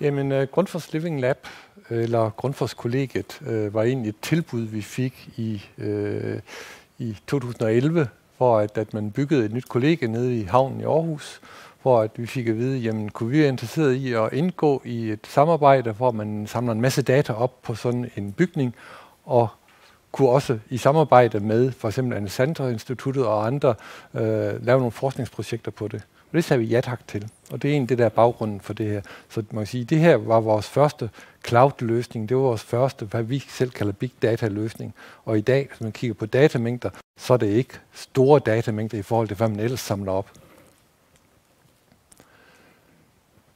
Jamen, Grundfos Living Lab, eller Grundfos Kollegiet, var egentlig et tilbud, vi fik i 2011, hvor at man byggede et nyt kollegie nede i havnen i Aarhus, hvor at vi fik at vide, jamen kunne vi være interesseret i at indgå i et samarbejde, hvor man samler en masse data op på sådan en bygning, og kunne også i samarbejde med for eksempel Alexandra Instituttet og andre lave nogle forskningsprojekter på det. Og det sagde vi ja tak til. Og det er egentlig det der baggrunden for det her. Så man kan sige, det her var vores første cloud-løsning. Det var vores første, hvad vi selv kalder big data-løsning. Og i dag, hvis man kigger på datamængder, så er det ikke store datamængder i forhold til, hvad man ellers samler op.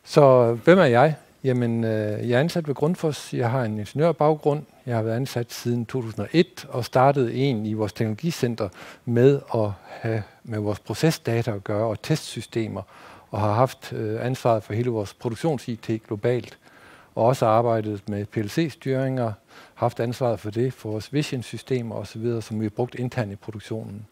Så hvem er jeg? Jamen, jeg er ansat ved Grundfos. Jeg har en ingeniørbaggrund. Jeg har været ansat siden 2001 og startede i vores teknologicenter med at have med vores procesdata at gøre og testsystemer, og har haft ansvaret for hele vores produktions-IT globalt, og også arbejdet med PLC-styringer, haft ansvaret for det, for vores vision-systemer osv., som vi har brugt internt i produktionen.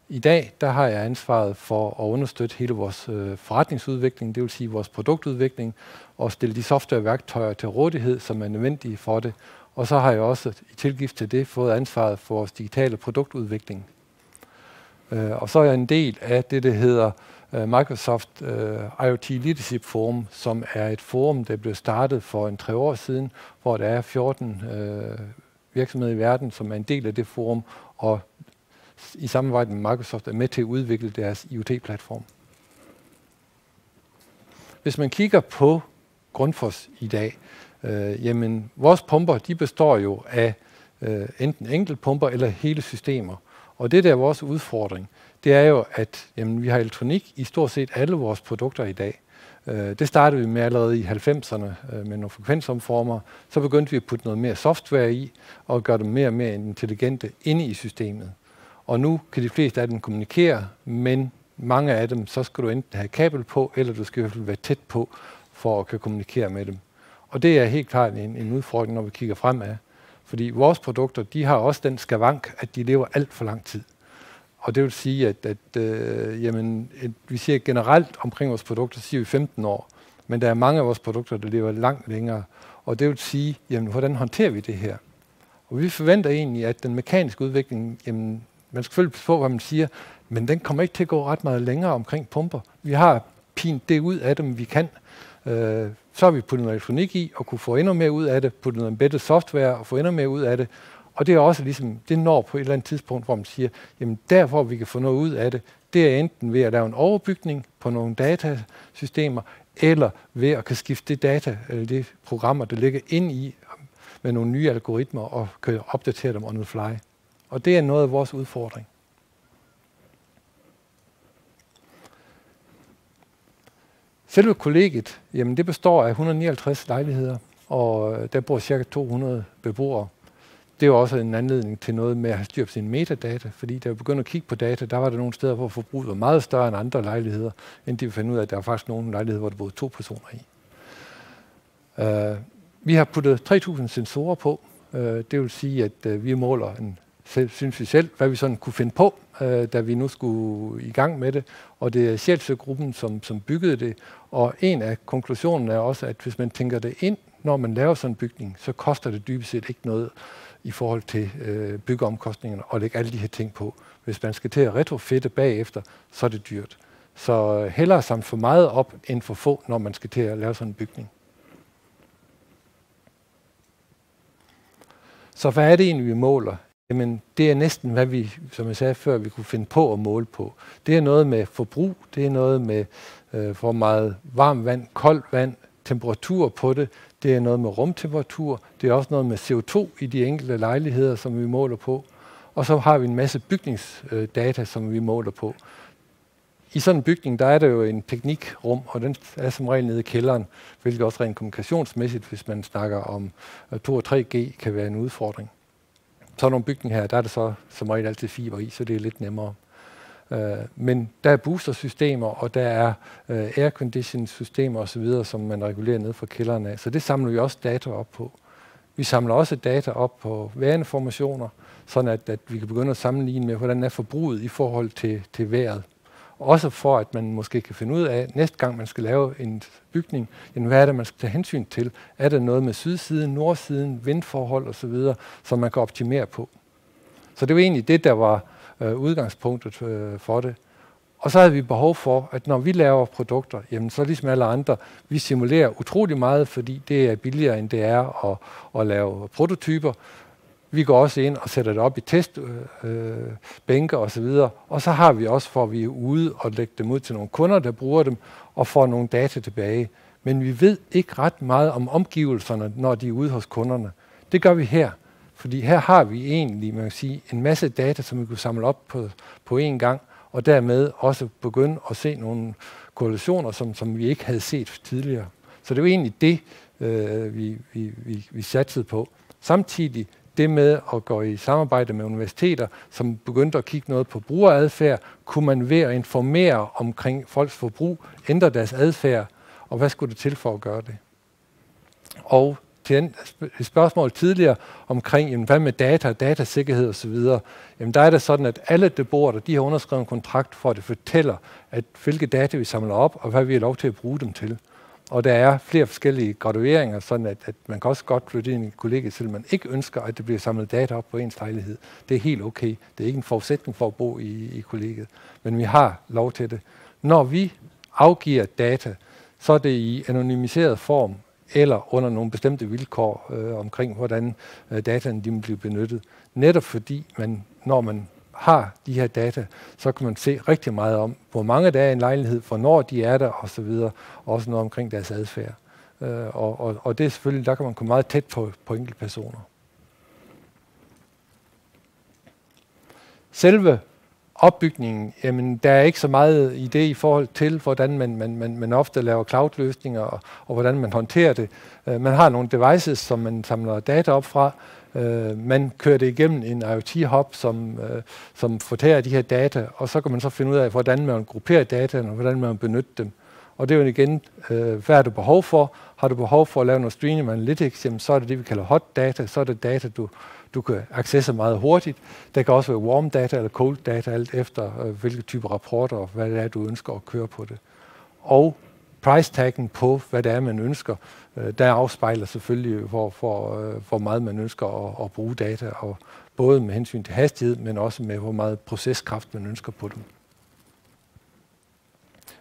I dag der har jeg ansvaret for at understøtte hele vores forretningsudvikling, det vil sige vores produktudvikling, og stille de softwareværktøjer til rådighed, som er nødvendige for det. Og så har jeg også i tilgift til det fået ansvaret for vores digitale produktudvikling. Og så er jeg en del af det, der hedder Microsoft IoT Leadership Forum, som er et forum, der blev startet for 3 år siden, hvor der er 14 virksomheder i verden, som er en del af det forum, og i samarbejde med Microsoft er med til at udvikle deres IoT-platform. Hvis man kigger på Grundfos i dag, jamen vores pumper, de består jo af enten enkeltpumper eller hele systemer. Og det der er vores udfordring, det er jo, at vi har elektronik i stort set alle vores produkter i dag. Det startede vi med allerede i 90'erne med nogle frekvensomformer. Så begyndte vi at putte noget mere software i og gøre dem mere og mere intelligente inde i systemet. Og nu kan de fleste af dem kommunikere, men mange af dem, så skal du enten have kabel på, eller du skal i hvert fald være tæt på, for at kunne kommunikere med dem. Og det er helt klart en udfordring, når vi kigger fremad. Fordi vores produkter, de har også den skavank, at de lever alt for lang tid. Og det vil sige, at vi siger generelt omkring vores produkter, siger vi 15 år. Men der er mange af vores produkter, der lever langt længere. Og det vil sige, jamen, hvordan håndterer vi det her? Og vi forventer egentlig, at den mekaniske udvikling, jamen, man skal selvfølgelig på, hvad man siger, men den kommer ikke til at gå ret meget længere omkring pumper. Vi har pint det ud af dem, vi kan. Så har vi puttet noget elektronik i, og kunne få endnu mere ud af det, puttet noget embedded software og få endnu mere ud af det. Og det er også ligesom, det når på et eller andet tidspunkt, hvor man siger, jamen der hvor vi kan få noget ud af det, det er enten ved at lave en overbygning på nogle datasystemer, eller ved at kan skifte det data, eller det programmer, der ligger ind i, med nogle nye algoritmer, og kan opdatere dem on the fly. Og det er noget af vores udfordring. Selve kollegiet, jamen det består af 159 lejligheder, og der bor ca. 200 beboere. Det er jo også en anledning til noget med at have styr på sine metadata, fordi da vi begyndte at kigge på data, der var der nogle steder, hvor forbruget var meget større end andre lejligheder, indtil vi fandt ud af, at der var faktisk nogle lejligheder, hvor der boede 2 personer i. Vi har puttet 3.000 sensorer på. Det vil sige, at vi måler synes vi selv, hvad vi sådan kunne finde på, da vi nu skulle i gang med det. Og det er Sjælsø-gruppen, som byggede det. Og en af konklusionen er også, at hvis man tænker det ind, når man laver sådan en bygning, så koster det dybest set ikke noget i forhold til byggeomkostningerne og lægge alle de her ting på. Hvis man skal til at retrofitte bagefter, så er det dyrt. Så hellere samle for meget op end for få, når man skal til at lave sådan en bygning. Så hvad er det egentlig, vi måler? Jamen, det er næsten, hvad vi, som jeg sagde før, vi kunne finde på at måle på. Det er noget med forbrug, det er noget med hvor meget varmt vand, koldt vand, temperatur på det, det er noget med rumtemperatur, det er også noget med CO2 i de enkelte lejligheder, som vi måler på. Og så har vi en masse bygningsdata, som vi måler på. I sådan en bygning, der er der jo en teknikrum, og den er som regel nede i kælderen, hvilket også rent kommunikationsmæssigt, hvis man snakker om 2 og 3G, kan være en udfordring. Så nogle bygninger her, der er det så som regel altid fiber i, så det er lidt nemmere. Men der er boostersystemer, og der er aircondition-systemer osv., som man regulerer ned fra kælderen af. Så det samler vi også data op på. Vi samler også data op på vejrinformationer, sådan at vi kan begynde at sammenligne med, hvordan er forbruget i forhold til vejret. Også for, at man måske kan finde ud af, næste gang man skal lave en bygning, hvad er det, man skal tage hensyn til? Er der noget med sydsiden, nordsiden, vindforhold osv., som man kan optimere på? Så det var egentlig det, der var udgangspunktet for det. Og så havde vi behov for, at når vi laver produkter, jamen så ligesom alle andre, vi simulerer utrolig meget, fordi det er billigere, end det er at lave prototyper. Vi går også ind og sætter det op i testbænker og så videre. Og så har vi også, for vi er ude og lægge dem ud til nogle kunder, der bruger dem, og får nogle data tilbage. Men vi ved ikke ret meget om omgivelserne, når de er ude hos kunderne. Det gør vi her. Fordi her har vi egentlig, man kan sige, en masse data, som vi kunne samle op på én gang, og dermed også begynde at se nogle korrelationer, som vi ikke havde set tidligere. Så det var egentlig det, vi satsede på. Samtidig det med at gå i samarbejde med universiteter, som begyndte at kigge noget på brugeradfærd, kunne man ved at informere omkring folks forbrug, ændre deres adfærd, og hvad skulle det til for at gøre det? Og til et spørgsmål tidligere omkring, jamen, hvad med data, datasikkerhed osv., jamen der er det sådan, at alle beboere, de har underskrevet en kontrakt for, at det fortæller, at hvilke data vi samler op, og hvad vi har lov til at bruge dem til. Og der er flere forskellige gradueringer, sådan at man kan også godt flytte ind i kollegiet, selvom man ikke ønsker, at det bliver samlet data op på ens lejlighed. Det er helt okay. Det er ikke en forudsætning for at bo i kollegiet. Men vi har lov til det. Når vi afgiver data, så er det i anonymiseret form, eller under nogle bestemte vilkår omkring, hvordan dataen de bliver benyttet. Netop fordi, når man har de her data, så kan man se rigtig meget om, hvor mange der er i en lejlighed, hvornår de er der osv., også noget omkring deres adfærd. Og det er selvfølgelig, der kan man komme meget tæt på enkelte personer. Selve opbygningen, jamen der er ikke så meget i det i forhold til, hvordan man ofte laver cloud-løsninger og hvordan man håndterer det. Man har nogle devices, som man samler data op fra. Man kører det igennem en IoT-hub, som fortærer de her data, og så kan man så finde ud af, hvordan man grupperer dataen og hvordan man benytter dem. Og det er jo igen, hvad har du behov for? Har du behov for at lave noget streaming analytics, jamen, så er det det, vi kalder hot data. Så er det data, du kan accesse meget hurtigt. Der kan også være warm data eller cold data, alt efter hvilke typer rapporter og hvad det er, du ønsker at køre på det. Og price taggen på, hvad det er, man ønsker, der afspejler selvfølgelig, hvor meget man ønsker at bruge data, og både med hensyn til hastighed, men også med, hvor meget proceskraft man ønsker på dem.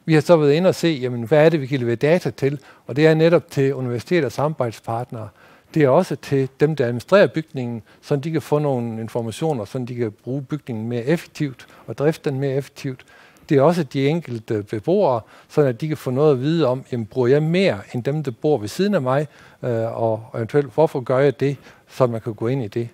Vi har så været inde og se, jamen, hvad er det, vi kan levere data til, og det er netop til universiteter og samarbejdspartnere. Det er også til dem, der administrerer bygningen, så de kan få nogle informationer, så de kan bruge bygningen mere effektivt og drifte den mere effektivt. Det er også de enkelte beboere, så at de kan få noget at vide om, jamen, bruger jeg mere end dem, der bor ved siden af mig, og eventuelt, hvorfor gør jeg det, så man kan gå ind i det.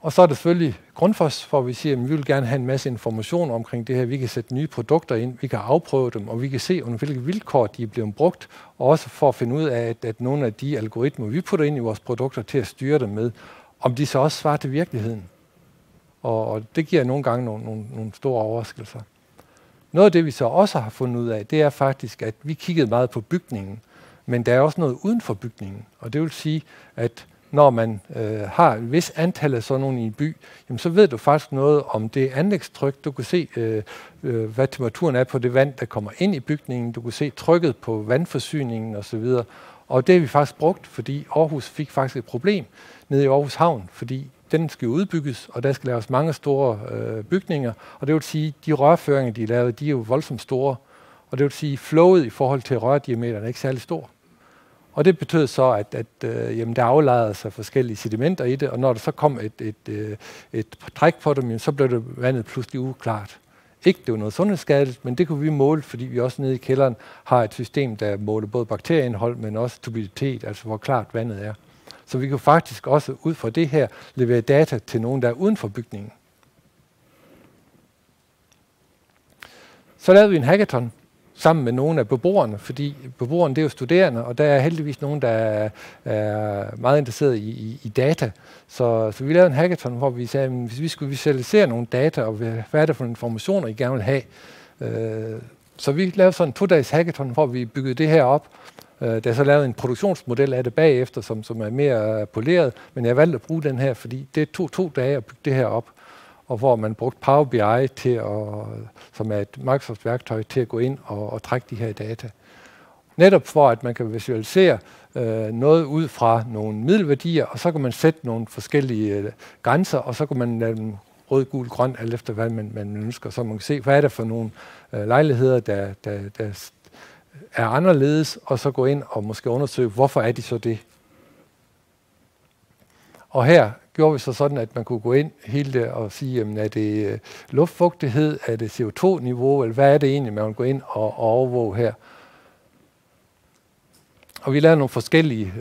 Og så er det selvfølgelig Grundfos, hvor vi siger, at vi vil gerne have en masse information omkring det her. Vi kan sætte nye produkter ind, vi kan afprøve dem, og vi kan se, under hvilke vilkår de er blevet brugt, og også for at finde ud af, at nogle af de algoritmer, vi putter ind i vores produkter til at styre dem med, om de så også svarer til virkeligheden. Og det giver nogle gange nogle store overraskelser. Noget af det, vi så også har fundet ud af, det er faktisk, at vi kiggede meget på bygningen, men der er også noget uden for bygningen. Og det vil sige, at når man har et vis antal af sådan nogle i en by, jamen, så ved du faktisk noget om det anlægstryk. Du kan se, hvad temperaturen er på det vand, der kommer ind i bygningen. Du kan se trykket på vandforsyningen osv. Og det har vi faktisk brugt, fordi Aarhus fik faktisk et problem nede i Aarhus Havn, fordi den skal udbygges, og der skal laves mange store bygninger. Og det vil sige, at de rørføringer, de er lavet, de er jo voldsomt store. Og det vil sige, at flowet i forhold til rørdiameteren er ikke særlig stor. Og det betød så, at jamen, der aflejrede sig forskellige sedimenter i det, og når der så kom et træk på dem, så blev det vandet pludselig uklart. Ikke det var noget sundhedsskadeligt, men det kunne vi måle, fordi vi også nede i kælderen har et system, der måler både bakterieindhold, men også turbiditeten, altså hvor klart vandet er. Så vi kan faktisk også ud fra det her levere data til nogen, der er uden for bygningen. Så lavede vi en hackathon sammen med nogle af beboerne, fordi beboerne det er jo studerende, og der er heldigvis nogen, der er meget interesseret i data. Så vi lavede en hackathon, hvor vi sagde, at hvis vi skulle visualisere nogle data, og hvad er det for informationer, I gerne vil have. Så vi lavede sådan en 2-dages hackathon, hvor vi byggede det her op. Der er så lavet en produktionsmodel af det bagefter, som er mere poleret, men jeg valgte at bruge den her, fordi det tog 2 dage at bygge det her op. og hvor man brugte Power BI som er et Microsoft-værktøj til at gå ind og trække de her data. Netop for, at man kan visualisere noget ud fra nogle middelværdier, og så kan man sætte nogle forskellige grænser, og så kan man lade dem rød, gul, grøn, alt efter hvad man ønsker. Så man kan se, hvad er det for nogle lejligheder, der er anderledes, og så gå ind og måske undersøge, hvorfor er de så det. Og her gjorde vi så sådan, at man kunne gå ind hele det og sige, jamen, er det luftfugtighed, er det CO2-niveau, eller hvad er det egentlig, man vil gå ind og overvåge her. Og vi lavede nogle forskellige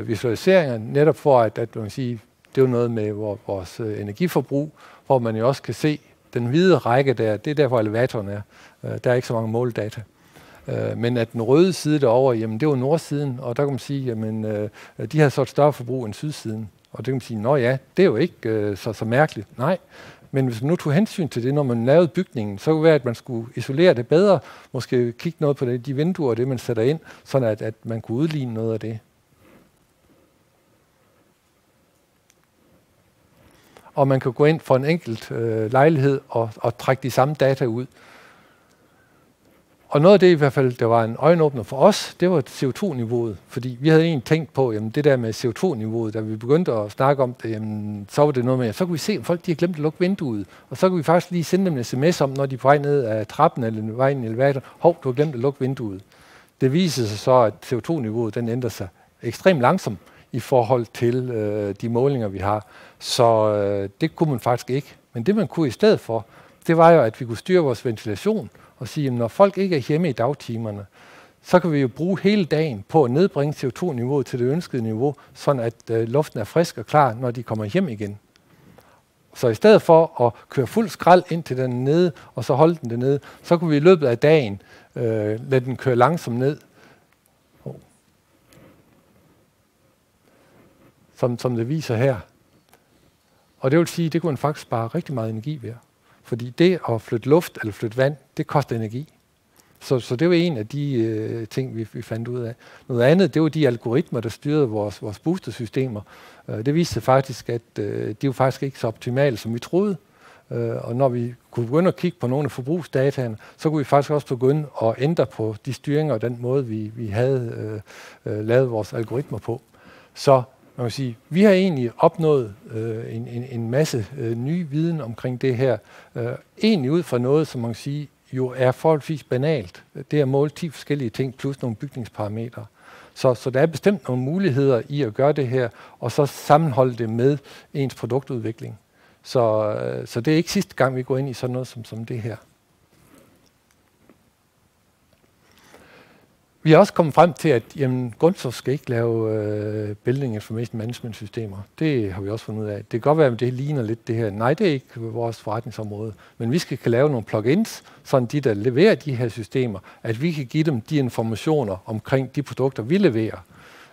visualiseringer, netop for, at man kan sige, det er jo noget med vores energiforbrug, hvor man jo også kan se den hvide række der, det er der, hvor elevatoren er. Der er ikke så mange måldata. Men at den røde side derovre, jamen det var nordsiden, og der kan man sige, jamen de har så et større forbrug end sydsiden. Og det kan man sige, nå ja, det er jo ikke så mærkeligt. Nej, men hvis man nu tog hensyn til det, når man lavede bygningen, så kunne det være, at man skulle isolere det bedre, måske kigge noget på de vinduer, det man sætter ind, sådan at man kunne udligne noget af det. Og man kan gå ind for en enkelt lejlighed og trække de samme data ud. Og noget af det i hvert fald, der var en øjenåbner for os, det var CO2-niveauet. Fordi vi havde egentlig tænkt på, jamen det der med CO2-niveauet, da vi begyndte at snakke om det, jamen, så var det noget med, så kunne vi se, at folk de har glemt at lukke vinduet. Og så kunne vi faktisk lige sende dem en sms om, når de er på vej ned af trappen eller vej ind i elevator, hov, du har glemt at lukke vinduet. Det viser sig så, at CO2-niveauet den ændrer sig ekstremt langsomt i forhold til de målinger, vi har. Så det kunne man faktisk ikke. Men det man kunne i stedet for, det var jo, at vi kunne styre vores ventilation og sige, at når folk ikke er hjemme i dagtimerne, så kan vi jo bruge hele dagen på at nedbringe CO2-niveauet til det ønskede niveau, sådan at luften er frisk og klar, når de kommer hjem igen. Så i stedet for at køre fuld skrald ind til den nede, og så holde den dernede, så kunne vi i løbet af dagen lade den køre langsomt ned. Som det viser her. Og det vil sige, at det kunne man faktisk spare rigtig meget energi ved. Fordi det at flytte luft eller flytte vand, det koster energi. Så det var en af de ting, vi fandt ud af. Noget andet, det var de algoritmer, der styrede vores boostersystemer. Det viste sig faktisk, at de var faktisk ikke så optimale, som vi troede. Og når vi kunne begynde at kigge på nogle af forbrugsdataene, så kunne vi faktisk også begynde at ændre på de styringer og den måde, vi havde lavet vores algoritmer på. Så man kan sige, vi har egentlig opnået en masse ny viden omkring det her. Egentlig ud fra noget, som man kan sige, jo er forholdsvis banalt. Det er at måle 10 forskellige ting plus nogle bygningsparametre. Så der er bestemt nogle muligheder i at gøre det her, og så sammenholde det med ens produktudvikling. Så det er ikke sidste gang, vi går ind i sådan noget som det her. Vi er også kommet frem til, at Grundfos skal ikke lave Building Information Management systemer. Det har vi også fundet ud af. Det kan godt være, at det ligner lidt det her. Nej, det er ikke vores forretningsområde. Men vi kan lave nogle plugins, sådan de, der leverer de her systemer, at vi kan give dem de informationer omkring de produkter, vi leverer.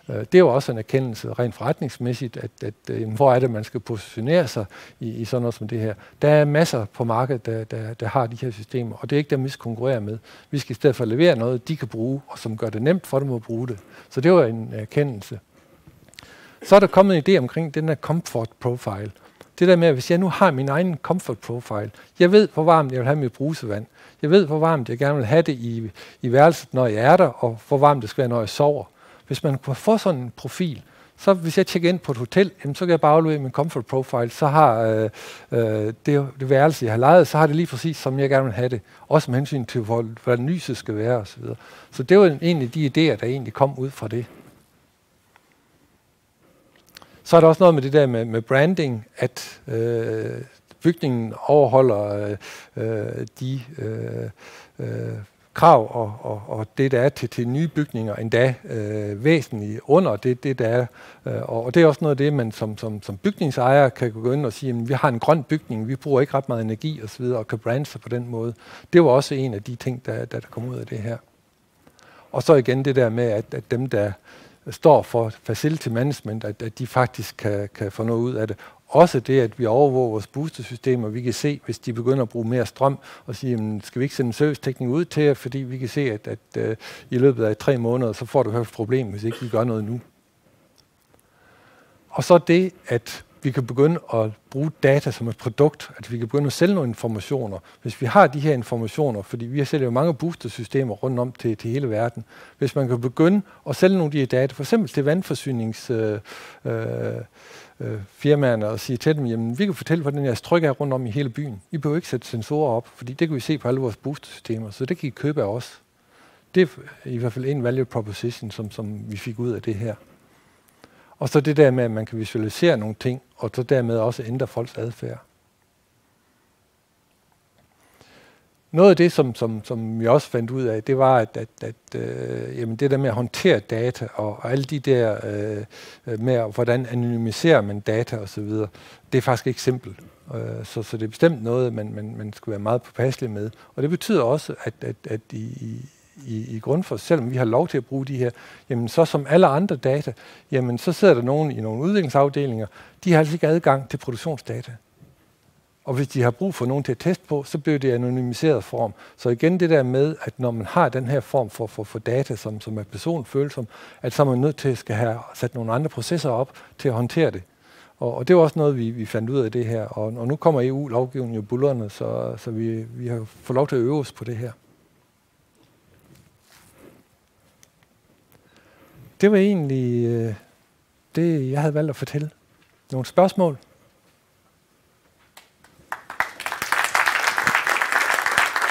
Det er jo også en erkendelse rent forretningsmæssigt, at hvor er det, man skal positionere sig i sådan noget som det her. Der er masser på markedet, der har de her systemer, og det er ikke dem, vi skal konkurrere med. Vi skal i stedet for levere noget, de kan bruge, og som gør det nemt for dem at bruge det. Så det var en erkendelse. Så er der kommet en idé omkring den her comfort profile. Det der med, at hvis jeg nu har min egen comfort profile, jeg ved, hvor varmt jeg vil have mit brusevand. Jeg ved, hvor varmt jeg gerne vil have det i værelset, når jeg er der, og hvor varmt det skal være, når jeg sover. Hvis man kunne få sådan en profil, så hvis jeg tjekker ind på et hotel, så kan jeg bare aflevere min comfort profile, så har det værelse, jeg har lejet, så har det lige præcis, som jeg gerne vil have det. Også med hensyn til, hvordan lyset skal være osv. Så det var egentlig de idéer, der egentlig kom ud fra det. Så er der også noget med det der med branding, at bygningen overholder de krav og det, der er til nye bygninger, endda væsentligt under det der er. Og det er også noget af det, man som bygningsejer kan gå ind og sige, at vi har en grøn bygning, vi bruger ikke ret meget energi osv., og kan brande sig på den måde. Det var også en af de ting, der kom ud af det her. Og så igen det der med, at dem, der står for facility management, at de faktisk kan få noget ud af det. Også det, at vi overvåger vores boostersystemer, vi kan se, hvis de begynder at bruge mere strøm, og sige, jamen, skal vi ikke sende en serviceteknik ud til jer, fordi vi kan se, at i løbet af 3 måneder, så får du et problem, hvis ikke vi gør noget nu. Og så det, at vi kan begynde at bruge data som et produkt, at vi kan begynde at sælge nogle informationer. Hvis vi har de her informationer, fordi vi sælger jo mange boostersystemer rundt om til hele verden, hvis man kan begynde at sælge nogle af de her data, for eksempel til vandforsyningsfirmaerne, og sige til dem, jamen vi kan fortælle, hvordan jeres tryk er rundt om i hele byen. I behøver ikke sætte sensorer op, fordi det kan vi se på alle vores boostersystemer, så det kan I købe af os. Det er i hvert fald en value proposition, som vi fik ud af det her. Og så det der med, at man kan visualisere nogle ting, og så dermed også ændre folks adfærd. Noget af det, som vi også fandt ud af, det var, at jamen det der med at håndtere data, og alle de der med, hvordan anonymiserer man data osv., det er faktisk ikke simpelt. Så det er bestemt noget, man skal være meget påpasselig med. Og det betyder også, at i Grundfos, selvom vi har lov til at bruge de her, jamen så som alle andre data, jamen så sidder der nogen i nogle udviklingsafdelinger, de har altså ikke adgang til produktionsdata. Og hvis de har brug for nogen til at teste på, så bliver det anonymiseret form. Så igen det der med, at når man har den her form for data, som er personfølsom, at så er man nødt til at skal have sat nogle andre processer op til at håndtere det. Og det var også noget, vi fandt ud af det her. Og nu kommer EU-lovgivningen jo bullerne, så vi har fået lov til at øve os på det her. Det var egentlig det, jeg havde valgt at fortælle. Nogle spørgsmål?